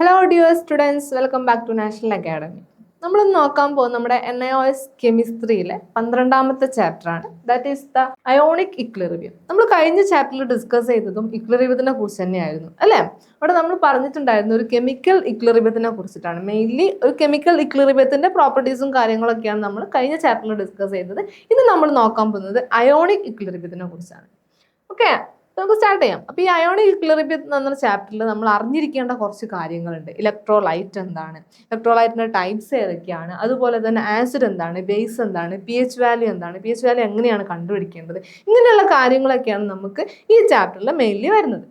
Hello dear students, welcome back to National Academy. നമ്മൾ നോക്കാൻ പോകുന്ന നമ്മുടെ NIOS കെമിസ്ട്രിയിലെ 12ാമത്തെ ചാപ്റ്റർ ആണ്. That is the ionic equilibrium. നമ്മൾ കഴിഞ്ഞ ചാപ്റ്ററിൽ ഡിസ്കസ് ചെയ്തതും ഇക്ലിറിബിയത്തിനെ കുറിച്ച് തന്നെയായിരുന്നു അല്ലേ? അവിടെ നമ്മൾ പറഞ്ഞിട്ടുണ്ടായിരുന്നു ഒരു കെമിക്കൽ ഇക്ലിറിബിയത്തിനെ കുറിച്ചിട്ടാണ്. മെയിൻലി ഒരു കെമിക്കൽ ഇക്ലിറിബിയത്തിന്റെ പ്രോപ്പർട്ടീസും കാര്യങ്ങളൊക്കെയാണ് നമ്മൾ കഴിഞ്ഞ ചാപ്റ്ററിൽ ഡിസ്കസ് ചെയ്തത്. ഇന്ന് നമ്മൾ നോക്കാൻ പോകുന്നത് അയോണിക് ഇക്ലിറിബിയത്തിനെ കുറിച്ചാണ്. ഓക്കെ, നമുക്ക് സ്റ്റാർട്ട് ചെയ്യാം. അപ്പോൾ ഈ അയോണിക് ഇക്ലിറിബിയം എന്ന ചാപ്റ്ററിൽ നമ്മൾ അറിഞ്ഞിരിക്കേണ്ട കുറച്ച് കാര്യങ്ങളുണ്ട്. ഇലക്ട്രോലൈറ്റ് എന്താണ്, ഇലക്ട്രോലൈറ്റിന്റെ ടൈപ്സ് ഏതൊക്കെയാണ്, അതുപോലെ തന്നെ ആസിഡ് എന്താണ്, ബേസ് എന്താണ്, pH വാല്യൂ എന്താണ്, pH വാല്യൂ എങ്ങനെയാണ് കണ്ടുപിടിക്കേണ്ടത്, ഇങ്ങനെയുള്ള കാര്യങ്ങളൊക്കെയാണ് നമുക്ക് ഈ ചാപ്റ്ററിൽ മെയിൻലി വരുന്നത്.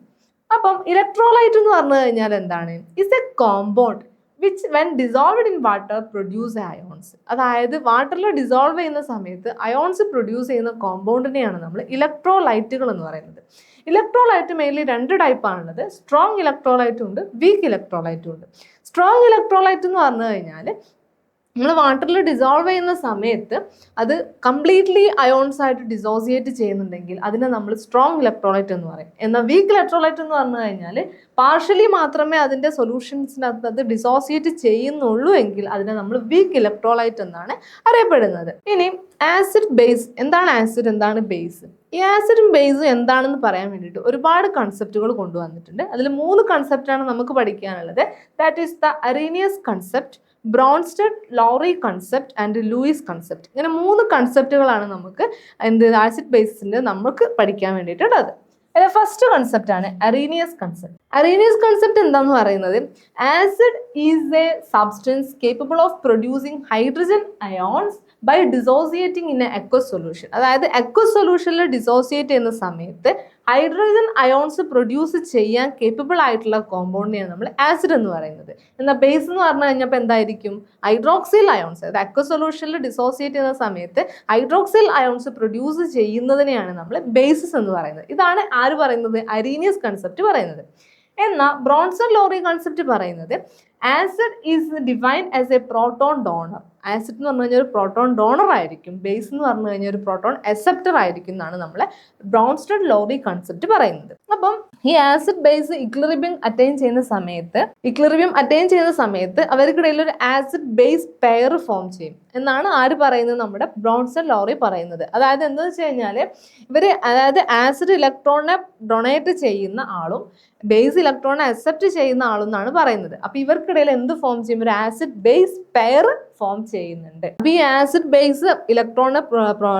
അപ്പം ഇലക്ട്രോലൈറ്റ് എന്ന് പറഞ്ഞു കഴിഞ്ഞാൽ എന്താണ്? It's A compound which when dissolved in water produce ions. അതായത് വാട്ടറിൽ ഡിസോൾവ് ചെയ്യുന്ന സമയത്ത് അയോൺസ് പ്രൊഡ്യൂസ് ചെയ്യുന്ന കോമ്പൗണ്ടിനെയാണ് നമ്മൾ ഇലക്ട്രോലൈറ്റുകൾ എന്ന് പറയുന്നത്. ഇലക്ട്രോലൈറ്റ് മെയിൻലി രണ്ട് ടൈപ്പാണുള്ളത്. സ്ട്രോങ് ഇലക്ട്രോലൈറ്റും ഉണ്ട്, വീക്ക് ഇലക്ട്രോലൈറ്റും ഉണ്ട്. സ്ട്രോങ് ഇലക്ട്രോലൈറ്റ് എന്ന് പറഞ്ഞു കഴിഞ്ഞാൽ നമ്മൾ വാട്ടറിൽ ഡിസോൾവ് ചെയ്യുന്ന സമയത്ത് അത് കംപ്ലീറ്റ്ലി അയോൺസ് ആയിട്ട് ഡിസോസിയേറ്റ് ചെയ്യുന്നുണ്ടെങ്കിൽ അതിനെ നമ്മൾ സ്ട്രോങ് ഇലക്ട്രോലൈറ്റ് എന്ന് പറയും. എന്നാൽ വീക്ക് ഇലക്ട്രോലൈറ്റ് എന്ന് പറഞ്ഞു കഴിഞ്ഞാൽ പാർഷ്യലി മാത്രമേ അതിൻ്റെ സൊല്യൂഷൻസിനകത്ത് അത് ഡിസോസിയേറ്റ് ചെയ്യുന്നുള്ളൂ എങ്കിൽ അതിനെ നമ്മൾ വീക്ക് ഇലക്ട്രോലൈറ്റ് എന്നാണ് അറിയപ്പെടുന്നത്. ഇനി ആസിഡ് ബേസ് എന്താണ്? ആസിഡ് എന്താണ് ബേസ്? ഈ ആസിഡും ബേസും എന്താണെന്ന് പറയാൻ വേണ്ടിയിട്ട് ഒരുപാട് കൺസെപ്റ്റുകൾ കൊണ്ടുവന്നിട്ടുണ്ട്. അതിൽ 3 കൺസെപ്റ്റാണ് നമുക്ക് പഠിക്കാനുള്ളത്. That is the Arrhenius concept, Bronsted Lowry concept and Lewis concept. ഇങ്ങനെ 3 കൺസെപ്റ്റുകളാണ് നമുക്ക് ആസിഡ് ബേസിൻ്റെ നമുക്ക് പഠിക്കാൻ വേണ്ടിയിട്ടുള്ളത്. അതിലെ ഫസ്റ്റ് കൺസെപ്റ്റ് ആണ് അറീനിയസ് കൺസെപ്റ്റ്. അറീനിയസ് കൺസെപ്റ്റ് എന്താന്ന് പറയുന്നത്, acid is a substance capable of producing hydrogen ions by dissociating in a aqueous solution. അതായത് അക്വസ് സൊല്യൂഷനിൽ ഡിസോസിയേറ്റ് ചെയ്യുന്ന സമയത്ത് ഹൈഡ്രജൻ അയോൺസ് പ്രൊഡ്യൂസ് ചെയ്യാൻ കേപ്പബിൾ ആയിട്ടുള്ള കോമ്പൗണ്ടിനെയാണ് നമ്മൾ ആസിഡ് എന്ന് പറയുന്നത്. എന്നാൽ ബേസ് എന്ന് പറഞ്ഞു കഴിഞ്ഞപ്പോൾ എന്തായിരിക്കും? Hydroxyl ions. അതായത് അക്വസ് സൊല്യൂഷനിൽ ഡിസോസിയേറ്റ് ചെയ്യുന്ന സമയത്ത് ഹൈഡ്രോക്സിൽ അയോൺസ് പ്രൊഡ്യൂസ് ചെയ്യുന്നതിനെയാണ് നമ്മൾ ബേസിസ് എന്ന് പറയുന്നത്. ഇതാണ് ആര് പറയുന്നത്? അറീനിയസ് കൺസെപ്റ്റ് പറയുന്നത്. എന്നാൽ ബ്രോൺസൺ ലോറി കൺസെപ്റ്റ് പറയുന്നത് acid is defined as A proton donor. Acid എന്ന് പറഞ്ഞു കഴിഞ്ഞാൽ ഒരു പ്രോട്ടോൺ ഡോണർ ആയിരിക്കും, ബേസ് എന്ന് പറഞ്ഞു കഴിഞ്ഞാൽ ഒരു പ്രോട്ടോൺ അക്സെപ്റ്റർ ആയിരിക്കും എന്നാണ് നമ്മളെ ബ്രോൺസ്റ്റൺ ലോറി കൺസെപ്റ്റ് പറയുന്നത്. അപ്പം ഈ ആസിഡ് ബേസ് ഇക്ലിറിബിയം അറ്റൈൻ ചെയ്യുന്ന സമയത്ത് അവർക്കിടയിൽ ഒരു ആസിഡ് ബേസ് പെയർ ഫോം ചെയ്യും എന്നാണ് ആര് പറയുന്നത്? നമ്മുടെ ബ്രോൺസ്റ്റൺ ലോറി പറയുന്നത്. അതായത് എന്താണെന്ന് വെച്ച് കഴിഞ്ഞാൽ അതായത് ആസിഡ് ഇലക്ട്രോണിനെ ഡൊണേറ്റ് ചെയ്യുന്ന ആളും ബേസ് ഇലക്ട്രോണിനെ അക്സെപ്റ്റ് ചെയ്യുന്ന ആളും എന്നാണ് പറയുന്നത്. അപ്പൊ ഇവർക്കിടയിൽ എന്ത് ഫോം ചെയ്യും? ഒരു ആസിഡ് ബേസ് പെയർ ഫോം ചെയ്യുന്നുണ്ട്. അപ്പൊ ഈ ആസിഡ് ബേസ് ഇലക്ട്രോണിനെ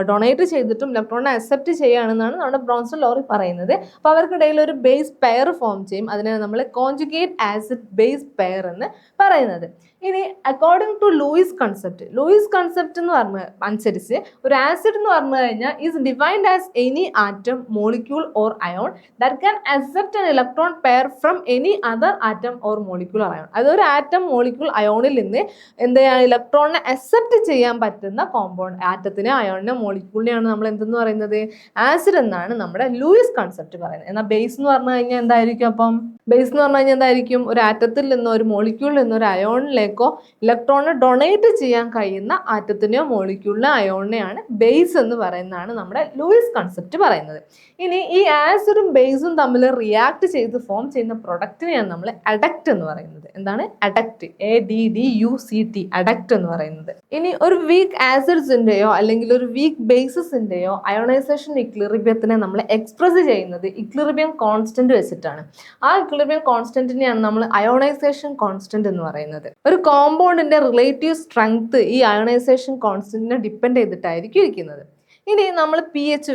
ഡൊണേറ്റ് ചെയ്തിട്ടും ഇലക്ട്രോണിനെ അക്സെപ്റ്റ് ചെയ്യുകയാണെന്നാണ് നമ്മുടെ ബ്രോൺസ്റ്റൺ ലോറി പറയുന്നത്. അപ്പൊ അവർക്കിടയിൽ ഒരു ബേസ് പെയർ ഫോം ചെയ്യും. അതിനാണ് നമ്മൾ കോൺജുഗേറ്റ് ആസിഡ് ബേസ് പെയർ എന്ന് പറയുന്നത്. ഇനി അക്കോർഡിംഗ് ടു ലൂയിസ് കൺസെപ്റ്റ് എന്ന് പറഞ്ഞ അനുസരിച്ച് ഒരു ആസിഡ് എന്ന് പറഞ്ഞു കഴിഞ്ഞാൽ is defined as any atom, molecule or ion that can accept an electron pair from any other atom or molecule or ion. അതൊരു ആറ്റം, മോളിക്യൂൾ, അയോണിൽ നിന്ന് എന്താണ് ഇലക്ട്രോണിനെ അക്സെപ്റ്റ് ചെയ്യാൻ പറ്റുന്ന കോമ്പൗണ്ട്, ആറ്റത്തിനെ, അയോണിനെ, മോളിക്യൂളിനെയാണ് നമ്മൾ എന്തെന്ന് പറയുന്നത്? ആസിഡ് എന്നാണ് നമ്മുടെ ലൂയിസ് കൺസെപ്റ്റ് പറയുന്നത്. എന്നാൽ ബേസ് എന്ന് പറഞ്ഞു കഴിഞ്ഞാൽ എന്തായിരിക്കും? അപ്പം ബേസ് എന്ന് പറഞ്ഞു കഴിഞ്ഞാൽ എന്തായിരിക്കും? ഒരു ആറ്റത്തിൽ നിന്നോ ഒരു മോളിക്യൂളിൽ നിന്നോ ഒരു അയോണിലേക്കോ ഇലക്ട്രോണിനെ ഡൊണേറ്റ് ചെയ്യാൻ കഴിയുന്ന ആറ്റത്തിനെയോ മോളിക്യൂളിനെയോ അയോണിനെയാണ് ബേസ് എന്ന് പറയുന്നതാണ് നമ്മുടെ ലൂയിസ് കൺസെപ്റ്റ് പറയുന്നത്. ഇനി ഈ ആസിഡും ബേസും തമ്മിൽ റിയാക്ട് ചെയ്ത് ഫോം ചെയ്യുന്ന പ്രൊഡക്റ്റിനെയാണ് നമ്മൾ അഡക്റ്റ് എന്ന് പറയുന്നത്. എന്താണ് അഡക്റ്റ്? ADDUCT, അഡക്റ്റ് എന്ന് പറയുന്നത്. ഇനി ഒരു വീക്ക് ആസിഡ്സിന്റെയോ അല്ലെങ്കിൽ ഒരു വീക്ക് ബേസസിന്റെയോ അയോണൈസേഷൻ ഇക്ലിറിബിയത്തിനെ നമ്മൾ എക്സ്പ്രസ് ചെയ്യുന്നത് ഇക്ലിറിബിയം കോൺസ്റ്റന്റ് വെച്ചിട്ടാണ്. ആ ഇക്ലിറിബിയം കോൺസ്റ്റന്റിനെയാണ് നമ്മൾ അയോണൈസേഷൻ കോൺസ്റ്റന്റ് എന്ന് പറയുന്നത്. ഒരു കോമ്പൗണ്ടിന്റെ റിലേറ്റീവ് സ്ട്രെങ്ത് ഈ അയോണൈസേഷൻ കോൺസ്റ്റന്റിനെ ഡിപ്പെൻഡ് ചെയ്തിട്ടായിരിക്കും ഇരിക്കുന്നത്. ഇനി നമ്മൾ pH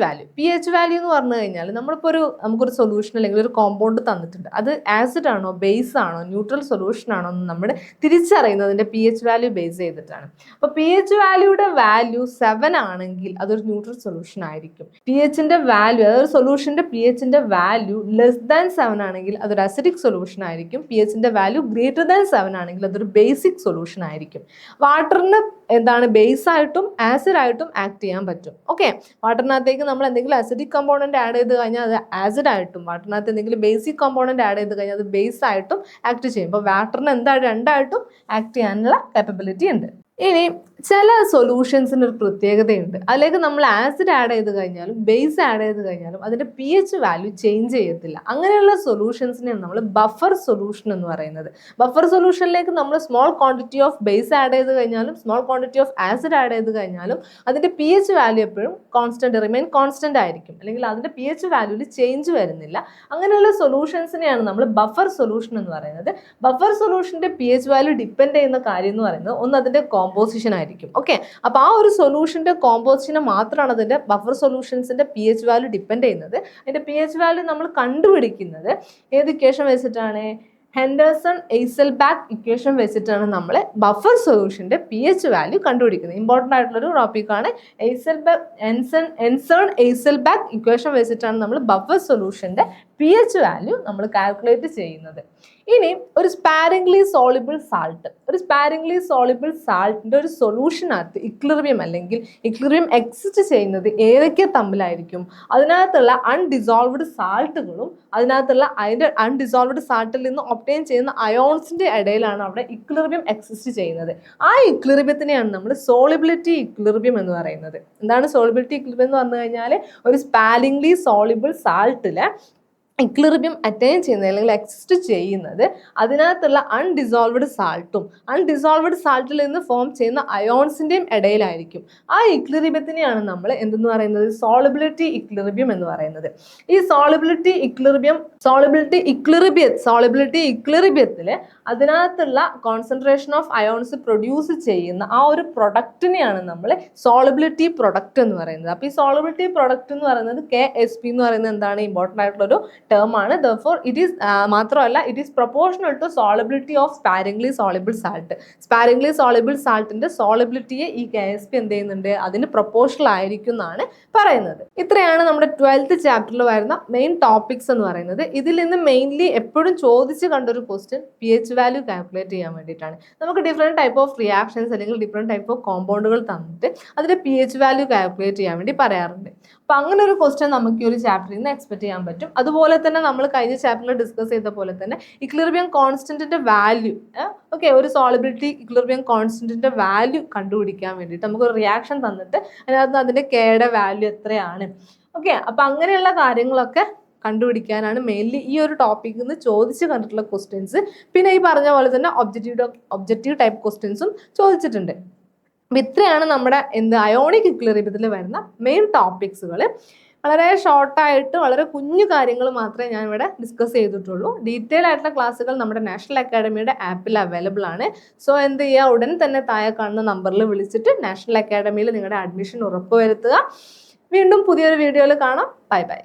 വാല്യൂ എന്ന് പറഞ്ഞു കഴിഞ്ഞാൽ നമ്മളിപ്പോൾ നമുക്കൊരു സൊല്യൂഷൻ അല്ലെങ്കിൽ ഒരു കോമ്പൗണ്ട് തന്നിട്ടുണ്ട്. അത് ആസിഡ് ആണോ, ബേസ് ആണോ, ന്യൂട്രൽ സൊല്യൂഷൻ ആണോ എന്ന് നമ്മൾ തിരിച്ചറിയുന്നതിൻ്റെ pH വാല്യൂ ബേസ് ചെയ്തിട്ടാണ്. അപ്പോൾ pH വാല്യൂയുടെ വാല്യൂ 7 ആണെങ്കിൽ അതൊരു ന്യൂട്രൽ സൊല്യൂഷൻ ആയിരിക്കും. pHന്റെ വാല്യൂ, അതൊരു സൊല്യൂഷന്റെ pHന്റെ വാല്യൂ ലെസ് ദാൻ 7 ആണെങ്കിൽ അതൊരു അസിഡിക് സൊല്യൂഷൻ ആയിരിക്കും. pHന്റെ വാല്യൂ ഗ്രേറ്റർ ദാൻ 7 ആണെങ്കിൽ അതൊരു ബേസിക് സൊല്യൂഷൻ ആയിരിക്കും. വാട്ടറിന് എന്താണ് ബേസ് ആയിട്ടും ആസിഡ് ആയിട്ടും ആക്ട് ചെയ്യാൻ പറ്റും. ഓക്കെ, വാട്ടറിനകത്തേക്ക് നമ്മൾ എന്തെങ്കിലും അസിഡിക് കമ്പോണന്റ് ആഡ് ചെയ്ത് കഴിഞ്ഞാൽ അത് ആസിഡ് ആയിട്ടും, വാട്ടറിനകത്ത് എന്തെങ്കിലും ബേസിക് കമ്പോണന്റ് ആഡ് ചെയ്ത് കഴിഞ്ഞാൽ അത് ബേസ് ആയിട്ടും ആക്ട് ചെയ്യും. അപ്പോൾ വാട്ടറിന് രണ്ടായിട്ടും ആക്ട് ചെയ്യാനുള്ള കാപ്പബിലിറ്റി ഉണ്ട്. ഇനി ചില സൊല്യൂഷൻസിന് ഒരു പ്രത്യേകതയുണ്ട്. അതിലേക്ക് നമ്മൾ ആസിഡ് ആഡ് ചെയ്ത് കഴിഞ്ഞാലും ബേസ് ആഡ് ചെയ്ത് കഴിഞ്ഞാലും അതിൻ്റെ പി എച്ച് വാല്യൂ ചേഞ്ച് ചെയ്യത്തില്ല. അങ്ങനെയുള്ള സൊല്യൂഷൻസിനെയാണ് നമ്മൾ ബഫർ സൊല്യൂഷൻ എന്ന് പറയുന്നത്. ബഫർ സൊല്യൂഷനിലേക്ക് നമ്മൾ small quantity of base add ചെയ്ത് കഴിഞ്ഞാലും small quantity of acid add ചെയ്ത് കഴിഞ്ഞാലും അതിൻ്റെ പി എച്ച് വാല്യൂ എപ്പോഴും റിമെയിൻ കോൺസ്റ്റന്റ് ആയിരിക്കും, അല്ലെങ്കിൽ അതിൻ്റെ പി എച്ച് വാല്യൂവിൽ ചേഞ്ച് വരുന്നില്ല. അങ്ങനെയുള്ള സൊല്യൂഷൻസിനെയാണ് നമ്മൾ ബഫർ സൊല്യൂഷൻ എന്ന് പറയുന്നത്. ബഫർ സൊല്യൂഷൻ്റെ പി എച്ച് വാല്യൂ ഡിപ്പെൻഡ് ചെയ്യുന്ന കാര്യം എന്ന് പറയുന്നത് ഒന്ന് അതിൻ്റെ കോമ്പോസിഷൻ ആയിരിക്കും. ഓക്കെ, അപ്പോൾ ആ ഒരു സൊല്യൂഷന്റെ കോമ്പോസിഷനെ മാത്രമാണ് അതിന്റെ ബഫർ സൊല്യൂഷൻസിന്റെ പി എച്ച് വാല്യൂ ഡിപ്പെൻഡ് ചെയ്യുന്നത്. അതിന്റെ പി എച്ച് വാല്യൂ നമ്മൾ കണ്ടുപിടിക്കുന്നത് ഏത് ഇക്വേഷൻ വെച്ചിട്ടാണ്? ഹെൻഡേഴ്സൺ-എയ്സൽബാക്ക് ഇക്വേഷൻ വെച്ചിട്ടാണ് നമ്മൾ ബഫർ സൊല്യൂഷന്റെ പി എച്ച് വാല്യൂ കണ്ടുപിടിക്കുന്നത്. ഇമ്പോർട്ടൻ്റ് ആയിട്ടുള്ളൊരു ടോപ്പിക്കാണ്. ഹെൻഡേഴ്സൺ-എയ്സൽബാക്ക് ഇക്വേഷൻ വെച്ചിട്ടാണ് നമ്മൾ ബഫർ സൊല്യൂഷന്റെ പി എച്ച് വാല്യൂ നമ്മൾ കാൽക്കുലേറ്റ് ചെയ്യുന്നത്. ഇനി ഒരു സ്പാരിംഗ്ലി സോളിബിൾ സാൾട്ടിന്റെ ഒരു സൊല്യൂഷനകത്ത് ഇക്ലിറിബിയം അല്ലെങ്കിൽ ഇക്ലിറിബിയം എക്സിസ്റ്റ് ചെയ്യുന്നത് ഏതൊക്കെ തമ്മിലായിരിക്കും? അതിനകത്തുള്ള അൺഡിസോൾവ്ഡ് സാൾട്ടുകളും അതിന്റെ അൺഡിസോൾവ്ഡ് സാൾട്ടിൽ നിന്ന് ഒബ്റ്റെയിൻ ചെയ്യുന്ന അയോൺസിന്റെ ഇടയിലാണ് അവിടെ ഇക്ലിറിബിയം എക്സിസ്റ്റ് ചെയ്യുന്നത്. ആ ഇക്ലിറിബിയത്തിനെയാണ് നമ്മൾ സോളിബിലിറ്റി ഇക്ലിറിബിയം എന്ന് പറയുന്നത്. എന്താണ് സോളിബിലിറ്റി ഇക്ലിറിബിയം എന്ന് പറഞ്ഞു കഴിഞ്ഞാൽ ഒരു സ്പാരിംഗ്ലി സോളിബിൾ സാൾട്ടിലെ ഇക്ലിറിബിയം അറ്റൈൻ ചെയ്യുന്നത് അല്ലെങ്കിൽ എക്സിസ്റ്റ് ചെയ്യുന്നത് അതിനകത്തുള്ള അൺഡിസോൾവ്ഡ് സാൾട്ടിൽ നിന്ന് ഫോം ചെയ്യുന്ന അയോൺസിൻ്റെയും ഇടയിലായിരിക്കും. ആ ഇക്ലിറിബിയത്തിനെയാണ് നമ്മൾ എന്തെന്ന് പറയുന്നത്? സോളിബിലിറ്റി ഇക്ലിറിബിയം എന്ന് പറയുന്നത്. ഈ സോളിബിലിറ്റി ഇക്ലിറിബിയത്തിൽ അതിനകത്തുള്ള കോൺസെൻട്രേഷൻ ഓഫ് അയോൺസ് പ്രൊഡ്യൂസ് ചെയ്യുന്ന ആ ഒരു പ്രൊഡക്റ്റിനെയാണ് നമ്മൾ സോളിബിലിറ്റി പ്രൊഡക്റ്റ് എന്ന് പറയുന്നത്. അപ്പോൾ ഈ സോളിബിലിറ്റി പ്രൊഡക്റ്റ് എന്ന് പറയുന്നത് KSP എന്ന് പറയുന്നത് എന്താണ്? ഇമ്പോർട്ടൻ്റ് ആയിട്ടുള്ളൊരു term ആണ്. Therefore it is മാത്രമല്ല it is proportional to solubility of sparingly soluble salt. Sparingly soluble saltന്റെ solubilityയെ ഈ KSP എന്ത് ചെയ്യുന്നുണ്ട്? അതിന് പ്രൊപ്പോർഷണൽ ആയിരിക്കും എന്നാണ് പറയുന്നത്. ഇത്രയാണ് നമ്മുടെ 12th ചാപ്റ്ററിൽ വരുന്ന മെയിൻ ടോപ്പിക്സ് എന്ന് പറയുന്നത്. ഇതിൽ നിന്ന് മെയിൻലി എപ്പോഴും ചോദിച്ച് കണ്ടൊരു question P H value calculate ചെയ്യാൻ വേണ്ടിയിട്ടാണ്. നമുക്ക് ഡിഫറെൻറ്റ് ടൈപ്പ് ഓഫ് റിയാക്ഷൻസ് അല്ലെങ്കിൽ ഡിഫറെൻറ്റ് ടൈപ്പ് ഓഫ് കോമ്പൗണ്ടുകൾ തന്നിട്ട് അതിൻ്റെ പി എച്ച് വാല്യൂ കാൽക്കുലേറ്റ് ചെയ്യാൻ വേണ്ടി പറയാറുണ്ട്. അപ്പോൾ അങ്ങനെ ഒരു ക്വസ്റ്റ്യൻ നമുക്ക് ഈ ഒരു ചാപ്റ്ററിൽ നിന്ന് എക്സ്പെക്ട് ചെയ്യാൻ പറ്റും. അതുപോലെ തന്നെ നമ്മൾ കഴിഞ്ഞ ചാപ്റ്ററിൽ ഡിസ്കസ് ചെയ്ത പോലെ തന്നെ ഇക്ലിറിബിയം കോൺസ്റ്റന്റിന്റെ വാല്യൂ ഒരു സോളിബിലിറ്റി ഇക്ലിറിബിയം കോൺസ്റ്റന്റിന്റെ വാല്യൂ കണ്ടുപിടിക്കാൻ വേണ്ടിയിട്ട് നമുക്ക് ഒരു റിയാക്ഷൻ തന്നിട്ട് അതിനകത്ത് അതിന്റെ കെയുടെ വാല്യൂ എത്രയാണ്, അപ്പൊ അങ്ങനെയുള്ള കാര്യങ്ങളൊക്കെ കണ്ടുപിടിക്കാനാണ് മെയിൻലി ഈ ഒരു ടോപ്പിക്കിൽ നിന്ന് ചോദിച്ച് കണ്ടിട്ടുള്ള ക്വസ്റ്റ്യൻസ്. പിന്നെ ഈ പറഞ്ഞ പോലെ തന്നെ ഒബ്ജക്റ്റീവ് ടൈപ്പ് ക്വസ്റ്റ്യൻസും ചോദിച്ചിട്ടുണ്ട്. അപ്പം ഇത്രയാണ് നമ്മുടെ അയോണിക് ഇക്ലിറിബിയത്തിൽ വരുന്ന മെയിൻ ടോപ്പിക്സുകൾ. വളരെ ഷോർട്ടായിട്ട് വളരെ കുഞ്ഞു കാര്യങ്ങൾ മാത്രമേ ഞാൻ ഇവിടെ ഡിസ്കസ് ചെയ്തിട്ടുള്ളൂ. ഡീറ്റെയിൽ ആയിട്ടുള്ള ക്ലാസ്സുകൾ നമ്മുടെ നാഷണൽ അക്കാഡമിയുടെ ആപ്പിൽ അവൈലബിൾ ആണ്. സോ എന്ത് ചെയ്യുക, ഉടൻ തന്നെ താഴെ കാണുന്ന നമ്പറിൽ വിളിച്ചിട്ട് നാഷണൽ അക്കാഡമിയിൽ നിങ്ങളുടെ അഡ്മിഷൻ ഉറപ്പുവരുത്തുക. വീണ്ടും പുതിയൊരു വീഡിയോയിൽ കാണാം. Bye bye.